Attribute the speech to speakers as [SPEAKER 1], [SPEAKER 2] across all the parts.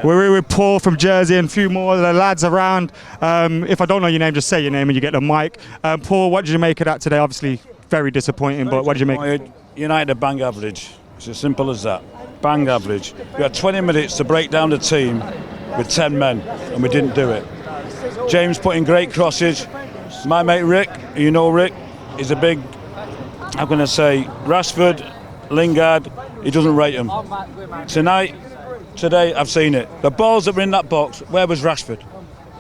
[SPEAKER 1] We're here with Paul from Jersey and a few more of the lads around. If I don't know your name, just say your name and you get the mic. Paul, what did you make of that today? Obviously, very disappointing, but what did you make?
[SPEAKER 2] United bang average. It's as simple as that. Bang average. We had 20 minutes to break down the team with 10 men, and we didn't do it. James put in great crosses. My mate Rick, you know Rick, is a big, I'm going to say, Rashford, Lingard, he doesn't rate them. Today, I've seen it. The balls that were in that box, where was Rashford?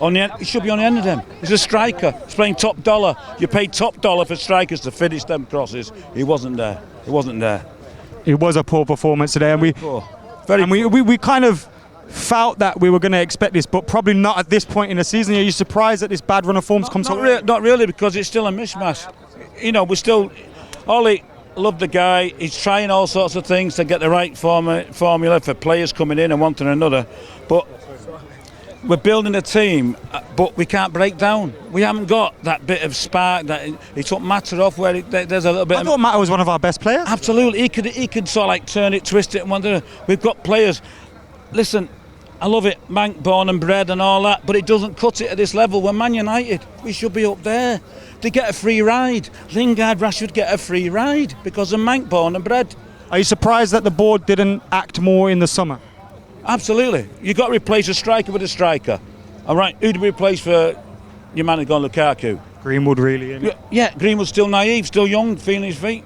[SPEAKER 2] On the end, he should be on the end of them. He's a striker. He's playing top dollar. You pay top dollar for strikers to finish them crosses. He wasn't there. He wasn't there.
[SPEAKER 1] It was a poor performance today, and we kind of felt that we were going to expect this, but probably not at this point in the season. Are you surprised that this bad run of forms comes out?
[SPEAKER 2] Not really, because it's still a mishmash. You know, we're still. Ollie, love the guy. He's trying all sorts of things to get the right formula for players coming in and one to another, but we're building a team, but we can't break down. We haven't got that bit of spark. That he took Mata off where there's a little bit.
[SPEAKER 1] I thought Mata was one of our best players.
[SPEAKER 2] Absolutely, he could sort of like turn it, twist it, and wonder. We've got players. Listen, I love it, Mank, born and bred and all that, but it doesn't cut it at this level. We're Man United. We should be up there. They get a free ride. Lingard, Rashford get a free ride because of Mank, born and bred.
[SPEAKER 1] Are you surprised that the board didn't act more in the summer?
[SPEAKER 2] Absolutely. You've got to replace a striker with a striker. All right, who do we replace for your man who's gone, Lukaku?
[SPEAKER 1] Greenwood, really, isn't it?
[SPEAKER 2] Yeah, Greenwood's still naive, still young, feeling his feet.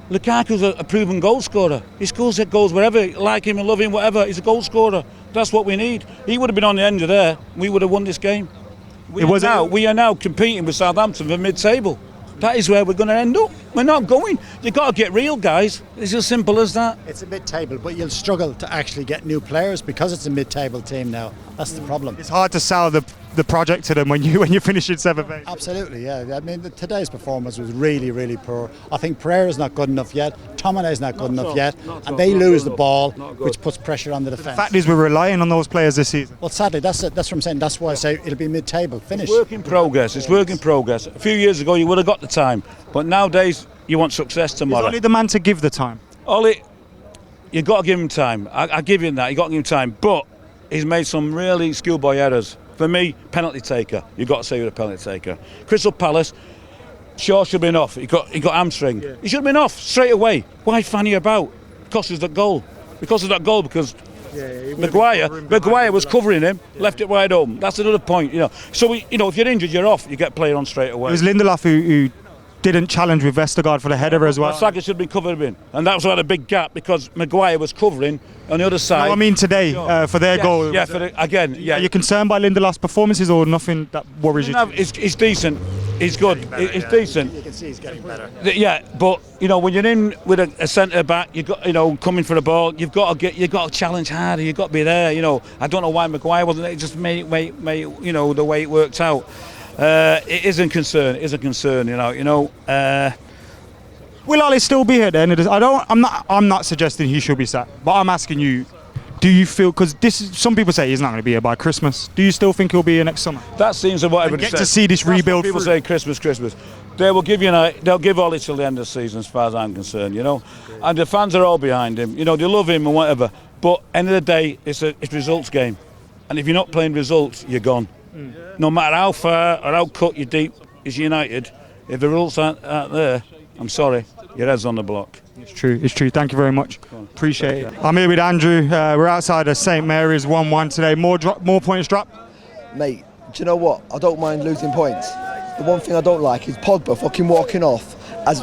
[SPEAKER 2] Lukaku's a proven goal scorer. He scores goals wherever, like him and love him, whatever. He's a goal scorer. That's what we need. He would have been on the end of there. We would have won this game. We are now competing with Southampton for mid-table. That is where we're going to end up. We're not going. You've got to get real, guys. It's as simple as that.
[SPEAKER 3] It's a mid-table, but you'll struggle to actually get new players because it's a mid-table team now. That's the problem.
[SPEAKER 1] It's hard to sell the project to them when you finish in 7th.
[SPEAKER 3] Absolutely, yeah. I mean, today's performance was really, really poor. I think Pereira's not good enough yet. Tominay's not good enough yet. And they lose the ball, which puts pressure on the defence.
[SPEAKER 1] The fact is we're relying on those players this season.
[SPEAKER 3] Well, sadly, that's what I'm saying. That's why I say it'll be mid-table. Finish.
[SPEAKER 2] It's work in progress. It's work in progress. A few years ago, you would have got the time. But nowadays, you want success tomorrow.
[SPEAKER 1] He's only the man to give the time.
[SPEAKER 2] Ollie, you've got to give him time. I give him that. You've got to give him time. But he's made some really schoolboy errors. For me, penalty taker. You've got to say you're a penalty taker. Crystal Palace, Shaw should have been off. He got hamstring. Yeah. He should have been off straight away. Why fanny about? Because of that goal. Because Maguire was covering him, left it wide open. That's another point, you know. So if you're injured, you're off. You get played on straight away.
[SPEAKER 1] It was Lindelof who didn't challenge with Vestergaard for the header as well.
[SPEAKER 2] Saka should have been covered in, and that was why a big gap because Maguire was covering on the other side.
[SPEAKER 1] No, I mean today for their goal.
[SPEAKER 2] Yeah, Are
[SPEAKER 1] you concerned by Lindelof's performances or nothing that worries you?
[SPEAKER 2] He's decent. He's good. He's decent.
[SPEAKER 3] You can see he's getting better.
[SPEAKER 2] Yeah, but when you're in with a centre back, you got coming for the ball. You've got to challenge harder. You've got to be there. I don't know why Maguire wasn't. It just made the way it worked out. It is a concern. It is a concern.
[SPEAKER 1] Will Ali still be here then? I'm not suggesting he should be sacked, but I'm asking you. Do you feel, because some people say he's not going to be here by Christmas, do you still think he'll be here next summer?
[SPEAKER 2] That seems what everybody says.
[SPEAKER 1] Get to see this rebuild.
[SPEAKER 2] People say Christmas. They will give they'll give Ollie till the end of the season as far as I'm concerned, And the fans are all behind him, they love him and whatever. But end of the day, it's results game. And if you're not playing results, you're gone. No matter how far or how cut you're deep is United, if the results aren't there, I'm sorry, your head's on the block.
[SPEAKER 1] It's true. Thank you very much. Appreciate it. I'm here with Andrew. We're outside of St Mary's 1-1 today. More points dropped?
[SPEAKER 4] Mate, do you know what? I don't mind losing points. The one thing I don't like is Pogba fucking walking off as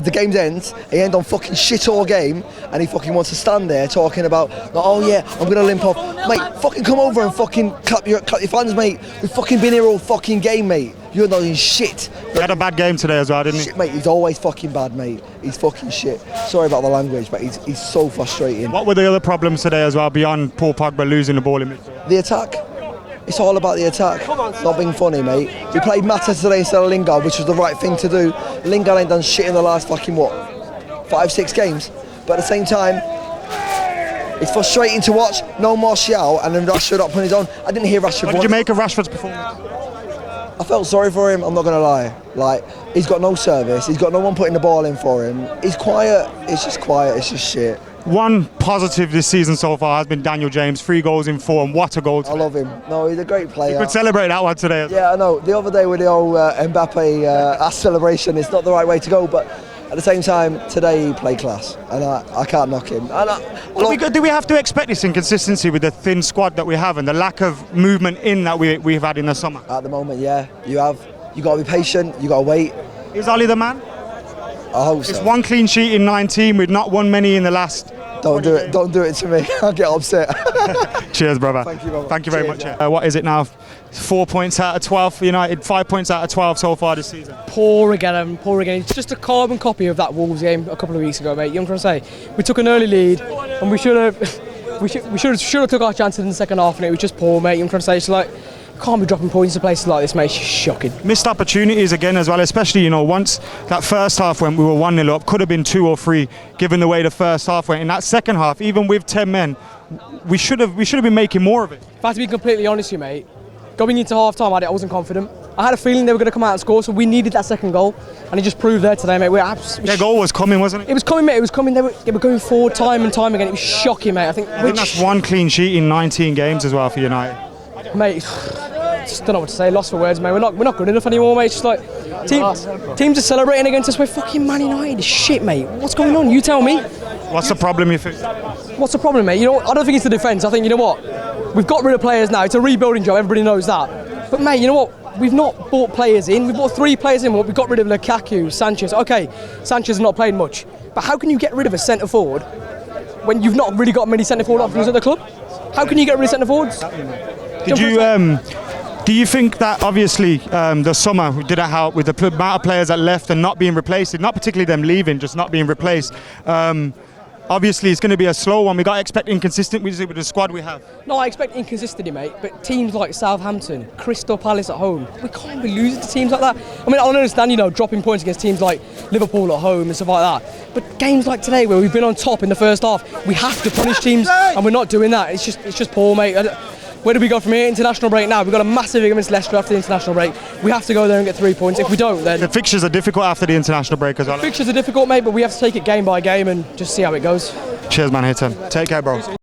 [SPEAKER 4] the game ends. He ain't on fucking shit all game, and he fucking wants to stand there talking about, oh yeah, I'm gonna limp off. Mate, fucking come over and fucking clap your fans, mate. We've fucking been here all fucking game, mate. You're not doing shit.
[SPEAKER 1] He had a bad game today as well, didn't he?
[SPEAKER 4] Shit, mate, he's always fucking bad, mate. He's fucking shit. Sorry about the language, but he's so frustrating.
[SPEAKER 1] What were the other problems today as well, beyond Paul Pogba losing the ball in midfield?
[SPEAKER 4] The attack. It's all about the attack. It's not being funny, mate. We played Mata today instead of Lingard, which was the right thing to do. Lingard ain't done shit in the last fucking, 5-6 games? But at the same time, it's frustrating to watch. No Martial and then Rashford up on his own. I didn't hear Rashford.
[SPEAKER 1] What did you make of Rashford's performance?
[SPEAKER 4] I felt sorry for him, I'm not going to lie. Like, he's got no service, he's got no one putting the ball in for him. He's quiet, it's just shit.
[SPEAKER 1] one positive this season so far has been Daniel James, 3 goals in 4, and what a goal
[SPEAKER 4] I
[SPEAKER 1] today.
[SPEAKER 4] love him. No, he's a great player.
[SPEAKER 1] You could celebrate that one today.
[SPEAKER 4] Yeah, I know. The other day with the old Mbappe celebration, it's not the right way to go, but at the same time, today he played class, and I can't knock him.
[SPEAKER 1] Do we have to expect this inconsistency with the thin squad that we have and the lack of movement in that we've had in the summer?
[SPEAKER 4] At the moment, yeah, you have. You got to be patient. You got to wait.
[SPEAKER 1] Is Ollie the man?
[SPEAKER 4] I hope so.
[SPEAKER 1] It's 1 clean sheet in 19. We've not won many in the last.
[SPEAKER 4] Don't do it. Don't do it to me. I'll get upset.
[SPEAKER 1] Cheers, brother.
[SPEAKER 4] Thank you, brother.
[SPEAKER 1] Thank you very
[SPEAKER 4] Cheers,
[SPEAKER 1] much. What is it now? 4 points out of 12 for United. 5 points out of 12 so far this season.
[SPEAKER 5] Poor again, poor again. It's just a carbon copy of that Wolves game a couple of weeks ago, mate. You know what I'm trying to say? We took an early lead, and we should have took our chances in the second half, and it was just poor, mate. You know what I'm trying to say? It's like, can't be dropping points to places like this, mate. It's shocking.
[SPEAKER 1] Missed opportunities again as well, especially once that first half when we were 1-0 up, could have been 2 or 3 given the way the first half went. In that second half, even with 10 men, we should have been making more of it.
[SPEAKER 5] If I have to be completely honest with you, mate, going into half time, I wasn't confident. I had a feeling they were going to come out and score, so we needed that second goal, and it just proved there today, mate.
[SPEAKER 1] Their goal was coming, wasn't it?
[SPEAKER 5] It was coming, mate. It was coming. They were going forward time and time again. It was shocking, mate. I think
[SPEAKER 1] that's 1 clean sheet in 19 games as well for United.
[SPEAKER 5] Mate, just don't know what to say. Lost for words, mate. We're not good enough anymore, mate. It's just like teams are celebrating against us. We're fucking Man United. Shit, mate. What's going on? You tell me.
[SPEAKER 1] What's the problem, you think?
[SPEAKER 5] What's the problem, mate? I don't think it's the defence. I think, you know what? We've got rid of players now. It's a rebuilding job. Everybody knows that. But, mate, you know what? We've not bought players in. We've bought 3 players in. We got rid of Lukaku, Sanchez. Okay, Sanchez has not played much. But how can you get rid of a centre forward when you've not really got many centre forward options at the club? How can you get rid of centre forwards?
[SPEAKER 1] Do you think that obviously the summer didn't help with the amount of players that left and not being replaced, not particularly them leaving, just not being replaced? Obviously, it's going to be a slow one. We got to expect inconsistency with the squad we have.
[SPEAKER 5] No, I expect inconsistency, mate. But teams like Southampton, Crystal Palace at home, we can't be losing to teams like that. I mean, I understand, dropping points against teams like Liverpool at home and stuff like that. But games like today, where we've been on top in the first half, we have to punish teams, and we're not doing that. It's just poor, mate. Where do we go from here? International break now. We've got a massive game against Leicester after the international break. We have to go there and get 3 points. If we don't, then...
[SPEAKER 1] The fixtures are difficult after the international break as well.
[SPEAKER 5] The fixtures are difficult, mate, but we have to take it game by game and just see how it goes.
[SPEAKER 1] Cheers, man, Hitton. Take care, bro.